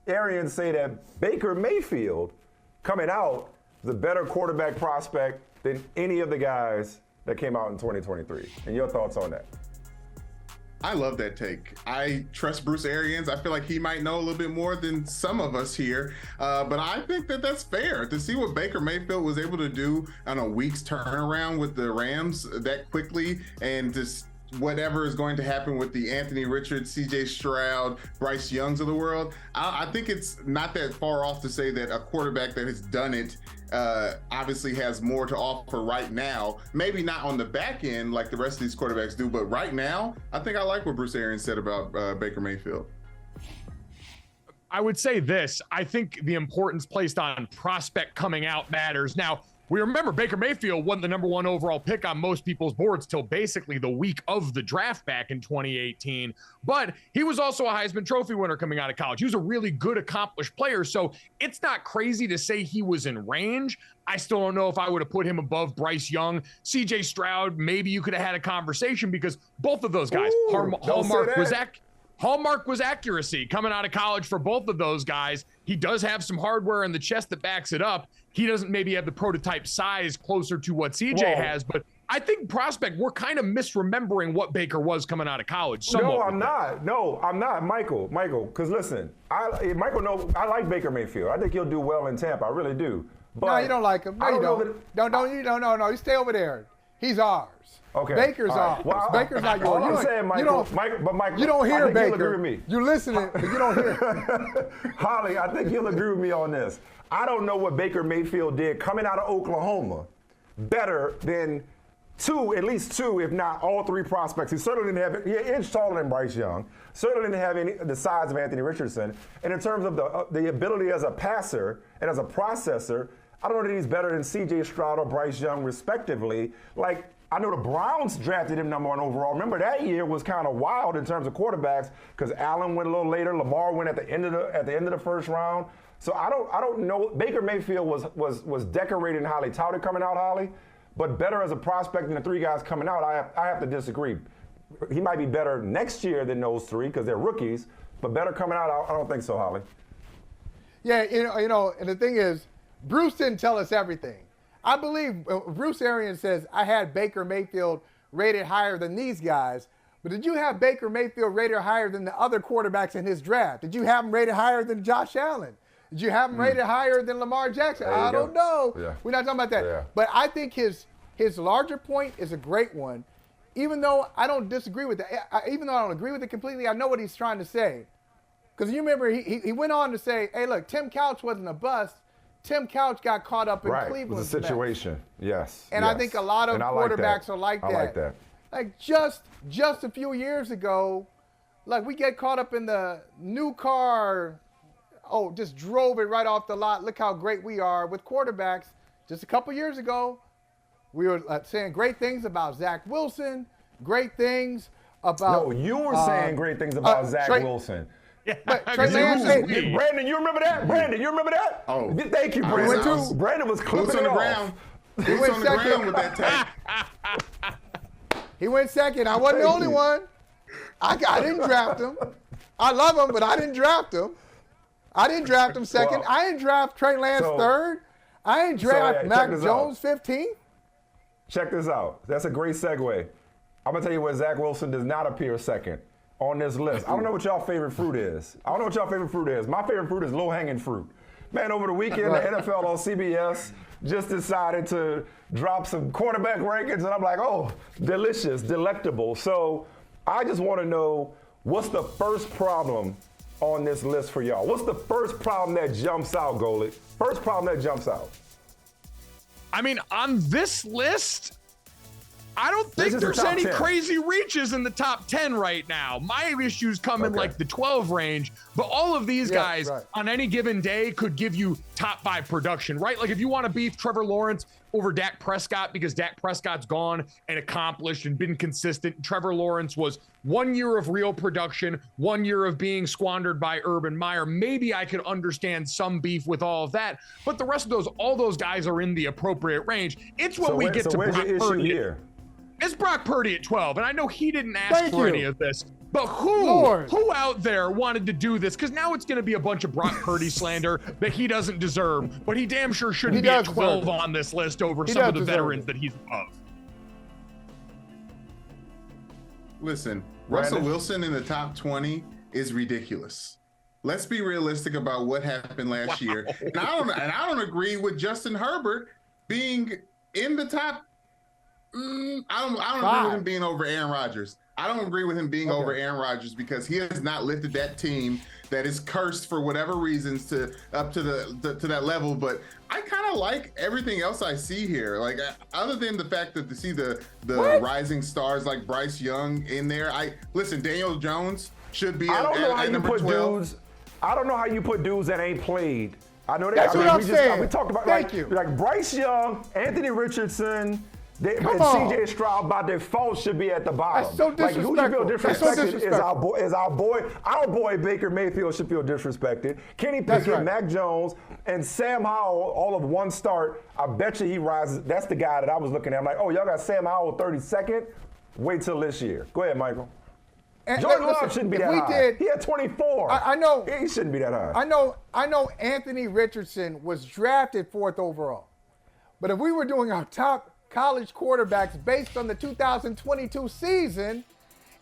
Arians say that Baker Mayfield coming out is a better quarterback prospect than any of the guys that came out in 2023? And your thoughts on that? I love that take. I trust Bruce Arians. I feel like he might know a little bit more than some of us here. But I think that that's fair. To see what Baker Mayfield was able to do on a week's turnaround with the Rams that quickly, and just whatever is going to happen with the Anthony Richards, CJ Stroud, Bryce Youngs of the world, I think it's not that far off to say that a quarterback that has done it obviously has more to offer right now. Maybe not on the back end like the rest of these quarterbacks do, but right now, I think I like what Bruce Arians said about Baker Mayfield. I would say this. I think the importance placed on prospect coming out matters. Now, we remember Baker Mayfield wasn't the number one overall pick on most people's boards till basically the week of the draft back in 2018. But he was also a Heisman Trophy winner coming out of college. He was a really good, accomplished player. So it's not crazy to say he was in range. I still don't know if I would have put him above Bryce Young. CJ Stroud, maybe you could have had a conversation, because both of those guys, Hallmark was accuracy coming out of college for both of those guys. He does have some hardware in the chest that backs it up. He doesn't maybe have the prototype size closer to what CJ has, but I think prospect, we're kind of misremembering what Baker was coming out of college. No, I'm not, Michael, because listen, I like Baker Mayfield. I think he'll do well in Tampa. I really do. But no, you don't like him. No, you don't. No. You stay over there. He's ours. Okay. Baker's ours. Well, Baker's not yours. I'm saying, Michael, you don't hear Baker. You'll agree with me. You listening, but you don't hear. Holley, I think you'll agree with me on this. I don't know what Baker Mayfield did coming out of Oklahoma better than at least two, if not all three prospects. He certainly didn't have an inch taller than Bryce Young. Certainly didn't have the size of Anthony Richardson. And in terms of the ability as a passer and as a processor, I don't know that he's better than C.J. Stroud or Bryce Young, respectively. Like, I know the Browns drafted him number one overall. Remember, that year was kind of wild in terms of quarterbacks, because Allen went a little later, Lamar went at the end of the first round. So I don't know. Baker Mayfield was decorated and highly touted coming out, Holley, but better as a prospect than the three guys coming out. I have to disagree. He might be better next year than those three because they're rookies, but better coming out, I don't think so, Holley. Yeah, you know, and the thing is, Bruce didn't tell us everything. I believe Bruce Arians says, I had Baker Mayfield rated higher than these guys, but did you have Baker Mayfield rated higher than the other quarterbacks in his draft? Did you have him rated higher than Josh Allen? Did you have him rated higher than Lamar Jackson? I don't know. Yeah. We're not talking about that. Yeah. But I think his larger point is a great one. Even though I don't disagree with it, even though I don't agree with it completely, I know what he's trying to say. Because you remember, he went on to say, hey, look, Tim Couch wasn't a bust. Tim Couch got caught up in Cleveland. It was a situation. Yes. And I think a lot of quarterbacks are like that. I like that. Like just a few years ago, like we get caught up in the new car. Oh, just drove it right off the lot. Look how great we are with quarterbacks. Just a couple years ago, we were saying great things about Zach Wilson, great things about. No, you were saying great things about Zach Wilson. But Trey Lance, Brandon, you remember that? Brandon, you remember that? Oh, thank you, Brandon. Brandon was clipping it off. He went on the ground with that tape. He went second. I wasn't the only one. I didn't draft him. I love him, but I didn't draft him. I didn't draft him second. I didn't draft Trey Lance third. I didn't draft Mac Jones 15th. Check this out. That's a great segue. I'm going to tell you where Zach Wilson does not appear second on this list. I don't know what y'all favorite fruit is. My favorite fruit is low-hanging fruit. Man, over the weekend, the NFL on CBS just decided to drop some quarterback rankings, and I'm like, oh, delicious, delectable. So I just want to know, what's the first problem on this list for y'all? What's the first problem that jumps out, Golic? First problem that jumps out. I mean, on this list, I don't think there's any crazy reaches in the top 10 right now. My issues come in like the 12 range, but all of these guys on any given day could give you top 5 production, right? Like if you want to beef Trevor Lawrence over Dak Prescott because Dak Prescott's gone and accomplished and been consistent. Trevor Lawrence was 1 year of real production, 1 year of being squandered by Urban Meyer. Maybe I could understand some beef with all of that, but the rest of those, all those guys are in the appropriate range. It's when we get to Brock Purdy here. It's Brock Purdy at 12, and I know he didn't ask for any of this, but who out there wanted to do this? Because now it's going to be a bunch of Brock Purdy slander that he doesn't deserve, but he damn sure shouldn't be at 12 on this list over some of the veterans that he's above. Listen, Russell Wilson in the top 20 is ridiculous. Let's be realistic about what happened last year. And I don't agree with Justin Herbert being in the top. I don't agree with him being over Aaron Rodgers. I don't agree with him being over Aaron Rodgers because he has not lifted that team that is cursed for whatever reasons up to that level. But I kind of like everything else I see here. Like other than the fact that to see the rising stars like Bryce Young in there. Listen, Daniel Jones should be at number 12. I don't know how you put dudes that ain't played. I know that. That's what I'm saying. We talked about like Bryce Young, Anthony Richardson. And CJ Stroud by default should be at the bottom. That's so disrespectful. Like, who should feel disrespected is our boy Baker Mayfield should feel disrespected. Kenny Pickett, Mac Jones, and Sam Howell, all of one start. I bet you he rises. That's the guy that I was looking at. I'm like, oh, y'all got Sam Howell 32nd? Wait till this year. Go ahead, Michael. Jordan Love shouldn't be that high. He had 24. I know. He shouldn't be that high. I know Anthony Richardson was drafted 4th overall. But if we were doing our top college quarterbacks based on the 2022 season,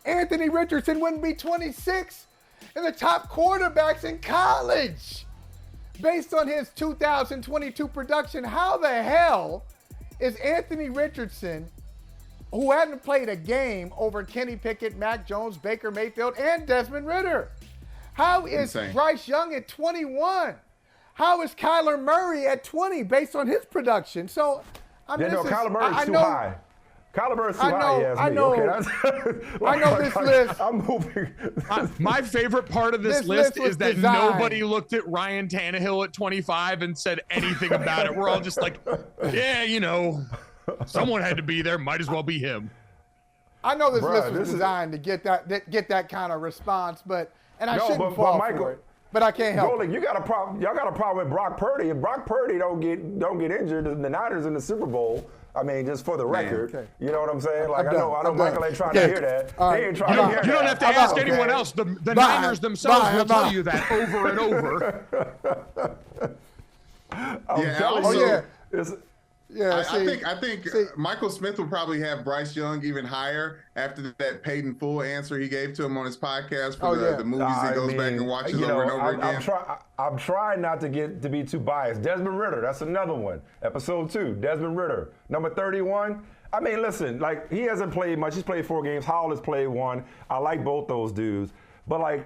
Anthony Richardson wouldn't be 26 in the top quarterbacks in college based on his 2022 production. How the hell is Anthony Richardson, who hadn't played a game, over Kenny Pickett, Mac Jones, Baker Mayfield, and Desmond Ridder? How is Bryce Young at 21? How is Kyler Murray at 20 based on his production? So I mean, Kyler Murray's too high. Kyler Murray's too high. I know. I know this list. I'm moving. My favorite part of this list is that nobody looked at Ryan Tannehill at 25 and said anything about it. We're all just like, yeah, someone had to be there. Might as well be him. I know this list was designed to get that kind of response, I shouldn't fall for it. But I can't help it. You got a problem. Y'all got a problem with Brock Purdy. If Brock Purdy don't get injured, the Niners in the Super Bowl. I mean, just for the record, you know what I'm saying? Like I know Michael ain't trying to hear that. He ain't trying to hear that. You don't have to ask anyone else. The Niners themselves will tell you that over and over. I think Michael Smith will probably have Bryce Young even higher after that paid in full answer he gave to him on his podcast for the movies he goes back and watches over and over again. I'm trying not to be too biased. Desmond Ridder, that's another one. Episode 2, Desmond Ridder, number 31. I mean, listen, like he hasn't played much. He's played 4 games. Howell has played 1. I like both those dudes. But I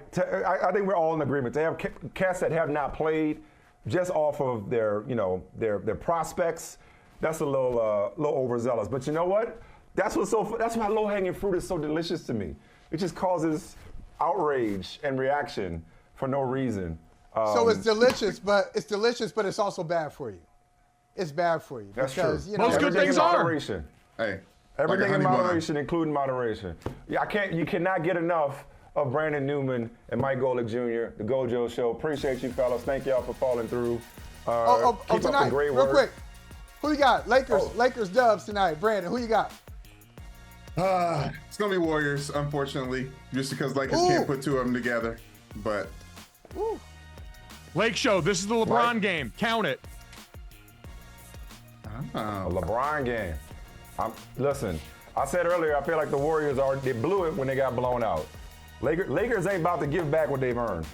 think we're all in agreement. To have cats that have not played, just off of their prospects, that's a little overzealous. But you know what? That's why low-hanging fruit is so delicious to me. It just causes outrage and reaction for no reason. So it's delicious, but it's also bad for you. It's bad for you. That's because, true. You know, Most good things are. Moderation. Hey, Everything like in moderation, including moderation. Yeah, you cannot get enough of Brandon Newman and Mike Golic Jr., the Gojo Show. Appreciate you, fellas. Thank y'all for falling through. Keep up tonight, the great real work. quick. Who you got? Lakers Dubs tonight. Brandon, who you got? It's gonna be Warriors, unfortunately, just because Lakers can't put two of them together. But Lake Show, this is the LeBron game. Count it. A LeBron game. Listen, I said earlier, I feel like the Warriors they blew it when they got blown out. Lakers ain't about to give back what they've earned.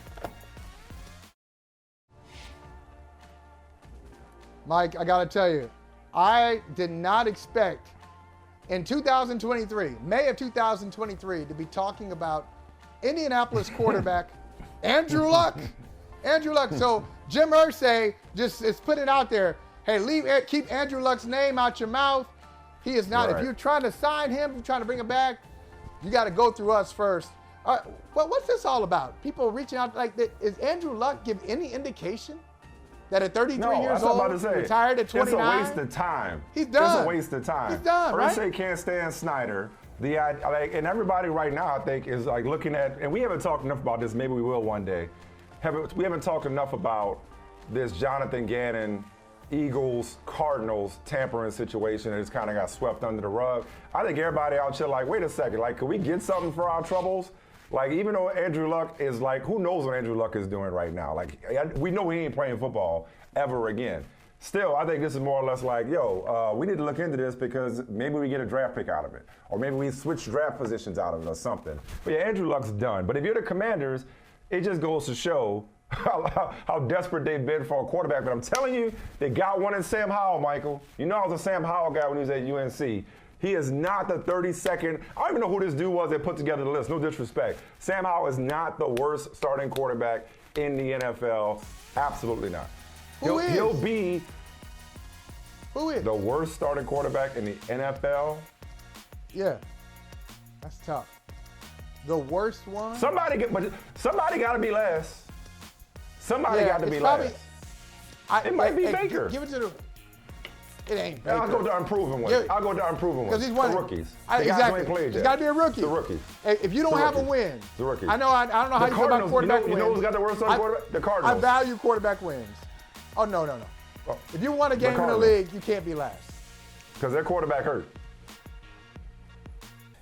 Mike, I got to tell you, I did not expect in 2023, May of 2023, to be talking about Indianapolis quarterback Andrew Luck. Andrew Luck. So Jim Irsay just is putting it out there. Hey, keep Andrew Luck's name out your mouth. He is not. Right. If you're trying to sign him, if you're trying to bring him back, you got to go through us first. What's this all about? People reaching out like that. Is Andrew Luck give any indication that at 33 years old, retired at 29? It's a waste of time. He's done. It's a waste of time. He's done, right? Irsay can't stand Snyder. And everybody right now, I think, is like looking at, and we haven't talked enough about this. Maybe we will one day. We haven't talked enough about this Jonathan Gannon, Eagles, Cardinals tampering situation that just kind of got swept under the rug. I think everybody out here like, wait a second, like, could we get something for our troubles? Like, even though Andrew Luck is like, who knows what Andrew Luck is doing right now? Like, we know he ain't playing football ever again. Still, I think this is more or less like, we need to look into this because maybe we get a draft pick out of it. Or maybe we switch draft positions out of it or something. But yeah, Andrew Luck's done. But if you're the Commanders, it just goes to show how desperate they've been for a quarterback. But I'm telling you, they got one in Sam Howell, Michael. You know I was a Sam Howell guy when he was at UNC. He is not the 32nd. I don't even know who this dude was that put together the list. No disrespect. Sam Howell is not the worst starting quarterback in the NFL. Absolutely not. He'll be the worst starting quarterback in the NFL. Yeah, that's tough. The worst one? Somebody got to be last. Somebody got to be last. It might be Baker. Give it to the. It ain't Baker. I'll go to unproven one. I'll go to unproven one. Because he's one the rookies. Exactly. Ain't played It's yet. got to be a rookie. The rookies. If you don't have a win, the rookies. I don't know how you feel about quarterback wins. You know who's got the worst starting quarterback? The Cardinals. I value quarterback wins. Oh no. If you won a game in the league, you can't be last. Because their quarterback hurt.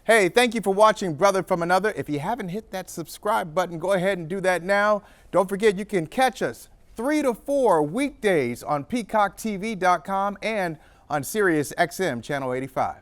Hey, thank you for watching Brother from Another. If you haven't hit that subscribe button, go ahead and do that now. Don't forget, you can catch us 3 to 4 weekdays on PeacockTV.com and on Sirius XM Channel 85.